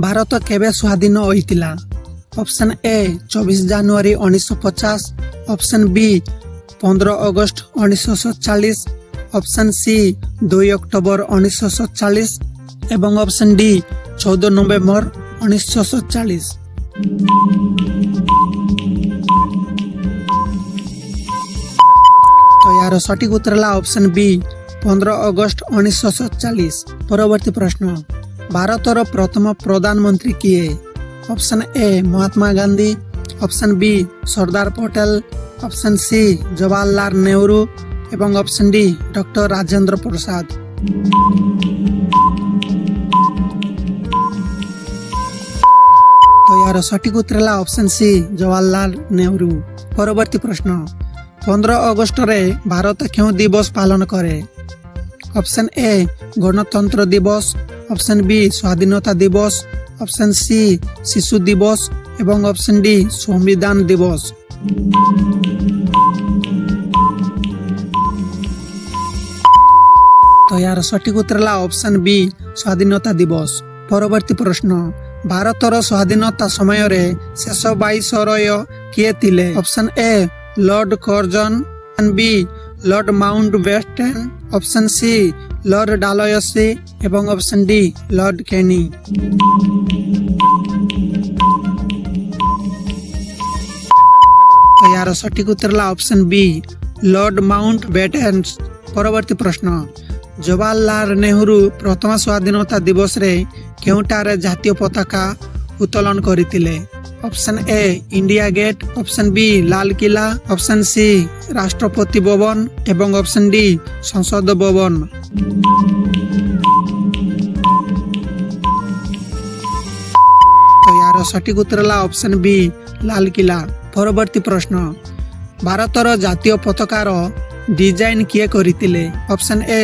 ଭାରତ କେବେ ସ୍ୱାଧୀନ ହୋଇଥିଲା? Option A 24 January 1950, option B 15 August 1947, option C 2 October 1947 ଏବଂ ଅପସନ୍ ଡି 14 ନଭେମ୍ବର 1947। ତ ଏହାର ସଠିକ ଉତ୍ତର ହେଲା ଅପସନ୍ ବି 15 ଅଗଷ୍ଟ 1947। ପରବର୍ତ୍ତୀ ପ୍ରଶ୍ନ, ଭାରତର ପ୍ରଥମ ପ୍ରଧାନମନ୍ତ୍ରୀ କିଏ? Option A Mahatma Gandhi, option B Sardar Patel, option C Jawaharlal Nehru ଏବଂ option D doctor Rajendra Prasad. ତ ଏହାର ସଠିକ ଉତ୍ତର ହେଲା ଅପସନ୍ ସି ଜବାହରଲାଲ ନେହେରୁ। ପରବର୍ତ୍ତୀ ପ୍ରଶ୍ନ, 15 ଅଗଷ୍ଟରେ ଭାରତ କେଉଁ ଦିବସ ପାଳନ କରେ? ଅପସନ୍ ଏ ଗଣତନ୍ତ୍ର ଦିବସ, ଅପସନ୍ ବି ସ୍ୱାଧୀନତା ଦିବସ, ଅପସନ୍ ସି ଶିଶୁ ଦିବସ ଏବଂ ଅପସନ୍ ଡି ସମ୍ବିଧାନ ଦିବସ। ତ ଏହାର ସଠିକ ଉତ୍ତର ହେଲା ଅପସନ୍ ବି ସ୍ୱାଧୀନତା ଦିବସ। ପରବର୍ତ୍ତୀ ପ୍ରଶ୍ନ, ଭାରତର ସ୍ୱାଧୀନତା ସମୟରେ ଶେଷ ଭାଇସରୟ କିଏ ଥିଲେ? Option A lord Curzon, option B lord Mountbatten, option C lord Dalhousie ଏବଂ ଅପସନ୍ ଡି ଲର୍ଡ କେନି। ଏହାର ସଠିକ ଉତ୍ତର ହେଲା option B lord Mountbatten. ପରବର୍ତ୍ତୀ ପ୍ରଶ୍ନ, ଜବାହରଲାଲ ନେହେରୁ ପ୍ରଥମ ସ୍ୱାଧୀନତା ଦିବସରେ କେଉଁଠାରେ ଜାତୀୟ ପତାକା ଉତ୍ତୋଳନ କରିଥିଲେ? Option A India gate, option B Lal Qila, option C Rashtrapati Bhavan ଏବଂ ଅପସନ୍ ଡି ସଂସଦ ଭବନ। ତ ଏହାର ସଠିକ ଉତ୍ତର ହେଲା ଅପସନ୍ ବି ଲାଲକିଲ୍ଲା। ପରବର୍ତ୍ତୀ ପ୍ରଶ୍ନ, ଭାରତର ଜାତୀୟ ପତାକାର ଡିଜାଇନ୍ କିଏ କରିଥିଲେ? Option A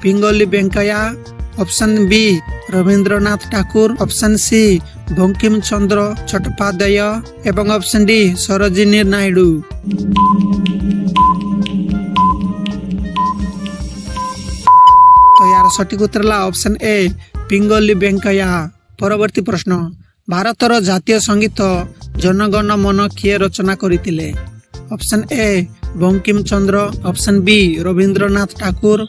Pingali Venkayya, option B Rabindranath Thakur, option C Bankim Chandra Chattopadhyay ଏବଂ ଅପସନ୍ ଡି ସରୋଜିନୀ ନାଇଡୁ। ତ ଏହାର ସଠିକ ଉତ୍ତର ହେଲା ଅପସନ୍ ଏ ପିଙ୍ଗଲି ଭେଙ୍କୟା। ପରବର୍ତ୍ତୀ ପ୍ରଶ୍ନ, ଭାରତର ଜାତୀୟ ସଙ୍ଗୀତ ଜନଗଣ ମନ କିଏ ରଚନା କରିଥିଲେ? Option A Bankim Chandra, option B Rabindranath Thakur,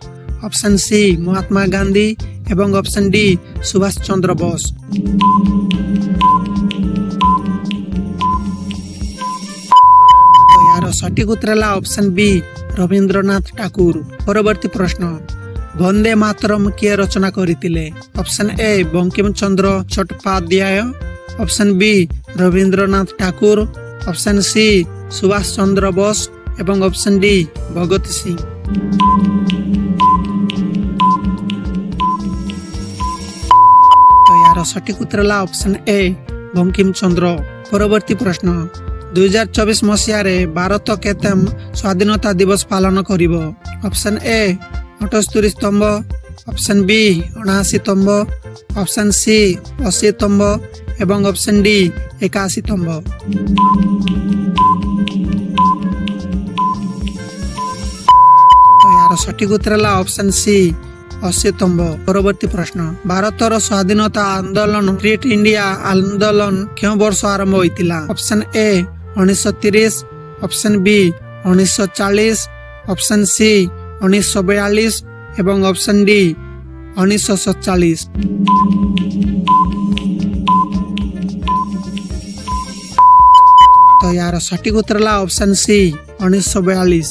option C Mahatma Gandhi ଏବଂ ଅପସନ୍ ଡି ସୁଭାଷ ଚନ୍ଦ୍ର ବୋଷ। ତ ଏହାର ସଠିକ ଉତ୍ତର ହେଲା ଅପସନ୍ ବି ରବୀନ୍ଦ୍ରନାଥ ଠାକୁର। ପରବର୍ତ୍ତୀ ପ୍ରଶ୍ନ, ବନ୍ଦେ ମାତରମ୍ କିଏ ରଚନା କରିଥିଲେ? Option A Bankim Chandra Chattopadhyay, option B Rabindranath Thakur, option C Subhash Chandra Bose ଏବଂ ଅପସନ୍ ଡି ଭଗତ ସିଂ। ତ ଏହାର ସଠିକ ଉତ୍ତର ହେଲା ଅପସନ୍ ଏ ବଙ୍କିମ ଚନ୍ଦ୍ର। ପରବର୍ତ୍ତୀ ପ୍ରଶ୍ନ, 2024 ମସିହାରେ ଭାରତ କେତେ ସ୍ୱାଧୀନତା ଦିବସ ପାଳନ କରିବ? ଅପସନ୍ ଏ 78 ସ୍ତମ୍ଭ, ଅପସନ୍ ବି 79 ସ୍ତମ୍ଭ, ଅପସନ୍ ସି 80 ସ୍ତମ୍ଭ ଏବଂ ଅପସନ୍ ଡି 81 ସ୍ତମ୍ଭ। ଏହାର ସଠିକ ଉତ୍ତର ହେଲା ଅପସନ୍ ସି 80 ସ୍ତମ୍ଭ। ପରବର୍ତ୍ତୀ ପ୍ରଶ୍ନ, ଭାରତର ସ୍ୱାଧୀନତା ଆନ୍ଦୋଳନ କ୍ରିଏଟ୍ ଇଣ୍ଡିଆ ଆନ୍ଦୋଳନ କେଉଁ ବର୍ଷ ଆରମ୍ଭ ହୋଇଥିଲା? Option A 1930, option B 1940, option C 1942 ଏବଂ ଅପସନ୍ ଡି 1947। ତ ଏହାର ସଠିକ ଉତ୍ତର ହେଲା ଅପସନ୍ ସି 1942।